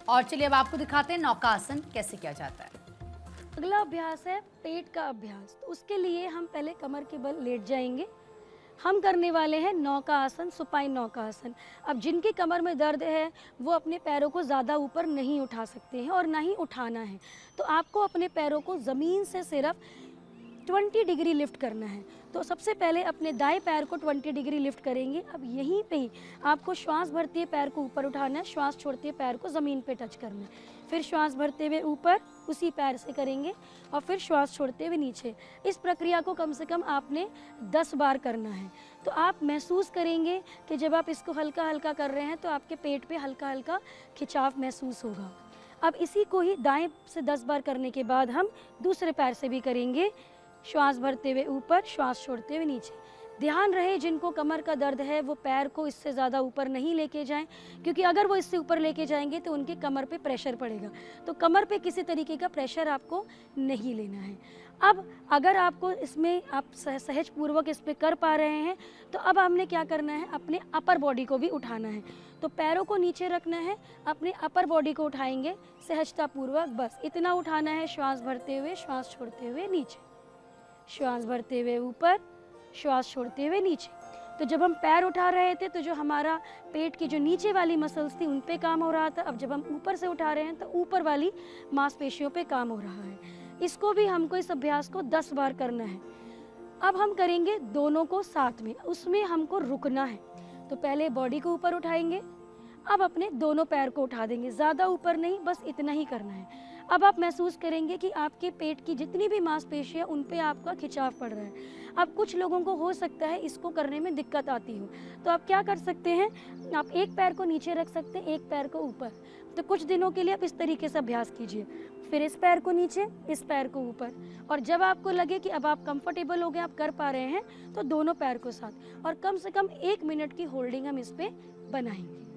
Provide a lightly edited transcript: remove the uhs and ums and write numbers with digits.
और चलिए अब आपको दिखाते हैं नौका आसन कैसे किया जाता है। अगला अभ्यास है पेट का अभ्यास। तो उसके लिए हम पहले कमर के बल लेट जाएंगे। हम करने वाले हैं नौका आसन, सुपाइन नौका आसन। अब जिनकी कमर में दर्द है वो अपने पैरों को ज़्यादा ऊपर नहीं उठा सकते हैं और ना ही उठाना है। तो आपको अपने पैरों को ज़मीन से सिर्फ 20 डिग्री लिफ्ट करना है। तो सबसे पहले अपने दाएं पैर को 20 डिग्री लिफ्ट करेंगे। अब यहीं पे ही आपको श्वास भरते हुए पैर को ऊपर उठाना है, श्वास छोड़ते हुए पैर को ज़मीन पे टच करना है। फिर श्वास भरते हुए ऊपर उसी पैर से करेंगे और फिर श्वास छोड़ते हुए नीचे। इस प्रक्रिया को कम से कम आपने 10 बार करना है। तो आप महसूस करेंगे कि जब आप इसको हल्का हल्का कर रहे हैं तो आपके पेट पे हल्का हल्का खिंचाव महसूस होगा। अब इसी को ही दाएं से 10 बार करने के बाद हम दूसरे पैर से भी करेंगे। श्वास भरते हुए ऊपर, श्वास छोड़ते हुए नीचे। ध्यान रहे जिनको कमर का दर्द है वो पैर को इससे ज़्यादा ऊपर नहीं लेके जाएं, क्योंकि अगर वो इससे ऊपर लेके जाएंगे तो उनके कमर पे प्रेशर पड़ेगा। तो कमर पे किसी तरीके का प्रेशर आपको नहीं लेना है। अब अगर आपको इसमें आप सहज पूर्वक इस पर कर पा रहे हैं तो अब हमने क्या करना है, अपने अपर बॉडी को भी उठाना है। तो पैरों को नीचे रखना है, अपने अपर बॉडी को उठाएंगे सहजता पूर्वक, बस इतना उठाना है। श्वास भरते हुए, श्वास छोड़ते हुए नीचे, श्वास भरते हुए ऊपर, श्वास छोड़ते हुए नीचे। तो जब हम पैर उठा रहे थे तो जो हमारा पेट की जो नीचे वाली मसल्स थी उन पे काम हो रहा था। अब जब हम ऊपर से उठा रहे हैं तो ऊपर वाली मांसपेशियों पे काम हो रहा है। इसको भी हमको, इस अभ्यास को 10 बार करना है। अब हम करेंगे दोनों को साथ में, उसमें हमको रुकना है। तो पहले बॉडी को ऊपर उठाएंगे, अब अपने दोनों पैर को उठा देंगे, ज़्यादा ऊपर नहीं, बस इतना ही करना है। अब आप महसूस करेंगे कि आपके पेट की जितनी भी मांसपेशियां उन पे आपका खिंचाव पड़ रहा है। अब कुछ लोगों को हो सकता है इसको करने में दिक्कत आती हो, तो आप क्या कर सकते हैं, आप एक पैर को नीचे रख सकते हैं, एक पैर को ऊपर। तो कुछ दिनों के लिए आप इस तरीके से अभ्यास कीजिए। फिर इस पैर को नीचे, इस पैर को ऊपर, और जब आपको लगे कि अब आप कंफर्टेबल हो गए, आप कर पा रहे हैं, तो दोनों पैर को साथ, और कम से कम 1 मिनट की होल्डिंग हम इस पे बनाएंगे।